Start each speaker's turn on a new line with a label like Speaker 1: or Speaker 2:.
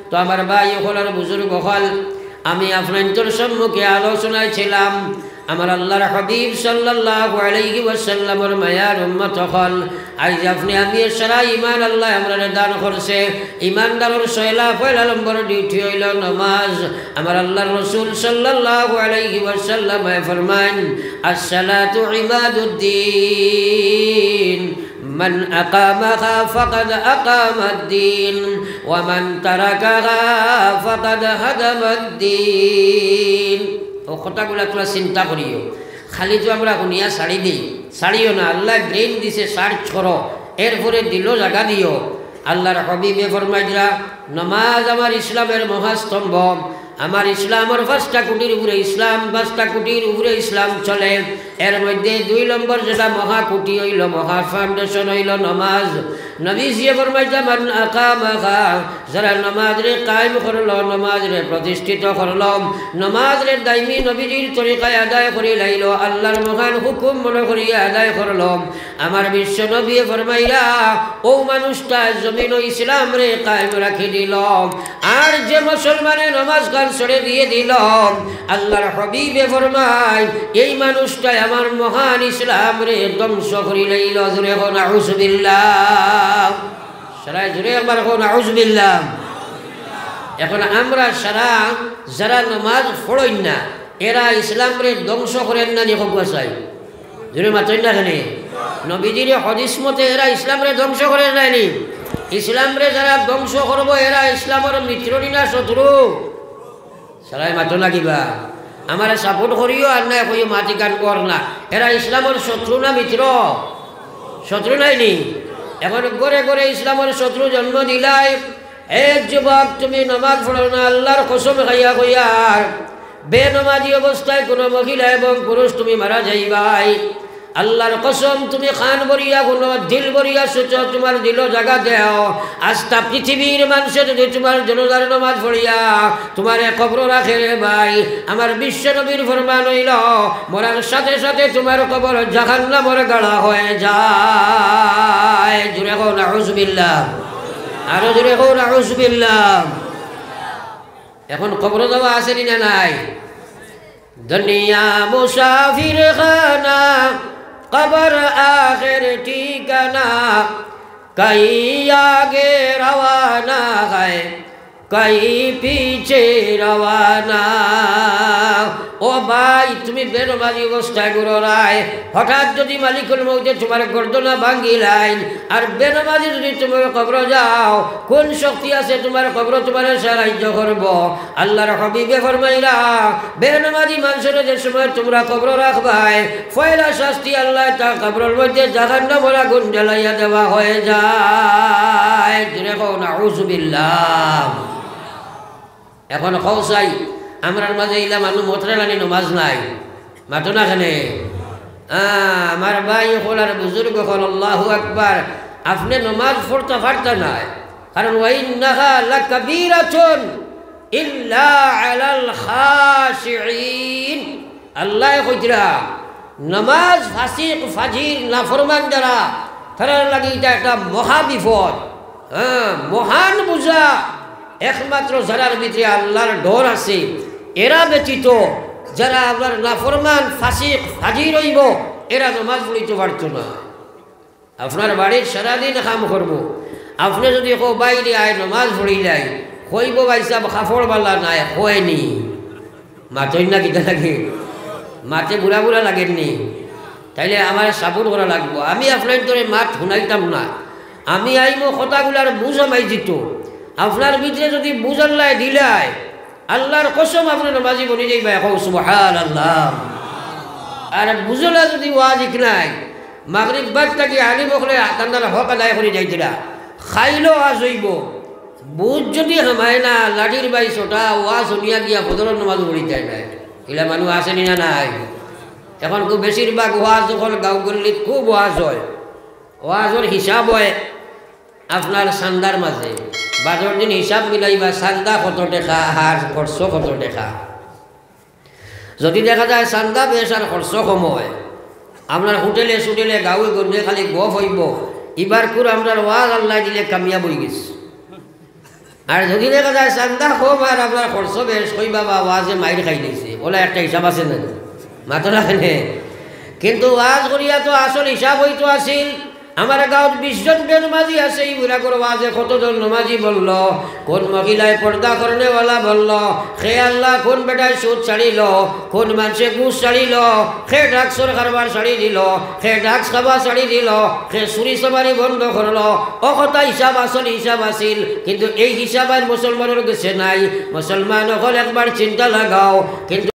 Speaker 1: তো আমার ভাই হলার বুজুর্গ হল, আমি আপনাদের সম্মুখে আলোচনায় ছিলাম আমার আল্লাহর হাবিব সাল্লাল্লাহু আলাইহি ওয়াসাল্লামের মায়ার উম্মত হল। আজ আপনি আমি সারা ঈমান আল্লাহ আমরারে দান করছে। ঈমানদারের পয়লা নম্বর ডিউটি হইল নামাজ। আমার আল্লাহর রাসূল সাল্লাল্লাহু আলাইহি ওয়াসাল্লাম ফরমান, আসসালাতু ইমাদুদ্দিন من أقامها فقد أقام الدين ومن تركها فقد هدم الدين। ও কথাগুলা তোরা চিন্তা করিও, খালি তো আমরা শুনিয়া ছাড়ি দিই, ছাড়িও না। আল্লাহ ব্রেন দিছে, সার্চ করো, এরপরে দিল জায়গা দিও। আল্লাহর হাবিবে ফরমাইরা, নামাজ আমার ইসলামের মহাস্তম্ভ। আমার ইসলামের 5টা কোটির উপরে ইসলাম, 5টা কোটির উপরে ইসলাম চলে। এর মধ্যে 2 নম্বর যেটা মহাকুটি হইল, মহা ফাউন্ডেশন হইল নামাজ। নবীজি ফরমাইতা, মান আকামাহা, যারা নামাজরে কায়েম করলো, নামাজরে প্রতিষ্ঠিত করলো, নামাজরে দাইমি নবীজির তরিকায় আদায় করে লাইল, আল্লাহর মহান হুকুম মনে করিয়া আদায় করলো, আমার বিশ্ব নবী ফরমাইরা ও মানুষটা জমিন ইসলাম রে কায়েম রাখি দিল। আর যে মুসলমানের নামাজ গান ছেড়ে দিয়ে দিল, আল্লাহর হাবিবে ফরমায় এই মানুষটাই আমার মহান ইসলাম রে ধ্বংস করে লাইল। জোরে কোন আউযুবিল্লাহ, সারা জোরে একবার কোন আউযুবিল্লাহ। এখন আমরা সারা যারা নামাজ পড়েন না, এরা ইসলাম রে ধ্বংস করেন না নি হোক চাই, জোরে মাতেন না কেন? নবীজির হাদিস মতে এরা ইসলাম রে ধ্বংস করে যায়নি। ইসলাম রে যারা ধ্বংস করবো, এরা ইসলামের মিত্র না শত্রু? সারাই মাতো না কিবা আমার সাপোর্ট করিও আর না কইও মাটি গান কর না। এরা ইসলামের শত্রু না মিত্র? শত্রু নাইনি। এখন গড়ে গড়ে ইসলামের শত্রু জন্ম দিলাই। এক যুবক, তুমি নামাজ পড়ো না, আল্লাহর কসম খাইয়া কইয়ার বেনমাজি অবস্থায় কোনো মহিলা এবং পুরুষ তুমি মারা যাইবাই। আল্লাহর কসম, তুমি খান বরিয়া কোনো দিল বরিয়া সোচ, তোমার দিল জায়গা দেও। আস্তা পৃথিবীর মানুষে যদি তোমার জনতার নামাজ পড়িয়া তোমার কবর রাখে রে ভাই, আমার বিশ্ব নবীর ফরমান হইল মরার সাথে সাথে তোমার কবর জাহান্নামের গাড়া হয়ে যায়। জুড়ে কোন আউযুবিল্লাহ, আরো জুড়ে কোন আউযুবিল্লাহ। এখন কবর দেওয়া আসেনি না নাই? দুনিয়া মুসাফির খানা, কবর আখির ঠিকানা, কই আগে রওয়ানা है কই পিছে রওয়ানা। ও ভাই, তুমি বেনমাজি অবস্থায় গুরু রায়, হঠাৎ যদি মালিকুল মউতে তোমার গর্দনা ভাঙ্গি লাইন, আর বেনমাজি যদি তোমার কবর যাও, কোন শক্তি আছে তোমার কবর তোমার সাহায্য করব? আল্লাহর হাবিবে ফরমাইরা, বেনমাজি মানুষের যে সময় তোমরা কবর রাখবাই, পয়লা শাস্তি আল্লাহ তার কবরের মধ্যে জাহান্নামের আগুন জ্বালাইয়া দেওয়া হয়ে যায়। দেখো নাউযুবিল্লাহ। এখন কৌসাই আমরার মাঝে ইলা মানুষ মতরালানি নমাজ নাই, মাতো না খানে? আমার ভাই হলার বুজুর্গ হল, আল্লাহু আকবার। আপনি নমাজ পড়তে পারতেন না, কারণ ওয়াইন্নাহা লাকাবীরাতুন ইল্লা আলাল খাশিঈন। আল্লাহ কইতরা নমাজ ফাসিক ফাজির নাফরমান যারা, তার লাগি এটা একটা মহা বিপদ, মহান বুঝা। একমাত্র যারার ভিতরে আল্লাহর ডর আছে, এরা ব্যতীত যারা আল্লাহর নাফরমান ফাসিক ফাজির হইব, এরা নামাজ পড়িতে পারত না। আপনার বাড়ির সারাদিন কাম করবো, আপনি যদি কেউ বাইরে আয় নামাজ পড়ি যায়, কইব ভাই সাহেব কাপড় বালা নাই, হয়নি মাতই না কিতা লাগে, মাতে বুড়া বুড়া লাগেননি, তাইলে আমার সাপোর্ট করা লাগবো। আমি আপনার ধরে মাত শুনাইতাম না, আমি আইমো কথাগুলার বুঝ আমাই দিত। আপনার ভিতরে যদি বুঝাল্লাই দিলাই, আল্লাহর কসম আপনার নামাজি বনি যাইবা, এখন সুবহানাল্লাহ। আর বুঝলা যদি ওয়াজিক নাই, মাগরিব বাদ থাকি আলিম হলে তান্দার হক আদায় করে যাইতিরা, খাইলেও আজ হইব। বুঝ যদি হামায় না, লাঠির বাই ছোটা ওয়াজ শুনিয়া গিয়া বদলের নামাজ পড়ি যায় না, এগুলা মানুষ আসেনি না নাই? এখন খুব বেশিরভাগ ওয়াজ যখন গাঁও গল্লিত খুব ওয়াজ হয়, ওয়াজের হিসাব হয় আপনার চান্দার মাঝে। বাজার দিন হিসাব মিলাইবা, চান্দা কত টাকা আর খরচ কত টাকা। যদি দেখা যায় চান্দা বেশ আর খরচ কম হয়, আপনার হোটেলে সুটেলে গাঁৱে গঞ্জে খালি গফ হইব, এবার করে আপনার ওয়াজ আল্লাহ দিলে কামিয়াব হয়ে গেছে। আর যদি দেখা যায় চান্দা কম আর আপনার খরচ বেশ কই বাবা ওয়াজে মাইর খাই দিয়েছে ওলা একটা হিসাব আছে না মাত্র রাখেনে কিন্তু ওয়াজ করিয়া তো আসল হিসাব হইতো আসিল আমার গাঁৱত 20 জন বেনমাজি আছে এইগুলা করে ওয়াজে কতজন নমাজি বলল কোন মহিলায় পর্দা করনেওয়ালা বলল খে আল্লাহ কোন বেটায় সুদ ছাড়িল কোন মানুষে ঘুষ ছাড়িল খে ড্রাগসর কারবার ছাড়ি দিল খে ড্রাগস খাবা ছাড়ি দিল খে চুরি চামারি বন্ধ করল ও কথা হিসাব আসল হিসাব আছিল কিন্তু এই হিসাব আর মুসলমানের কাছে নাই মুসলমান হল একবার চিন্তা লাগাও কিন্তু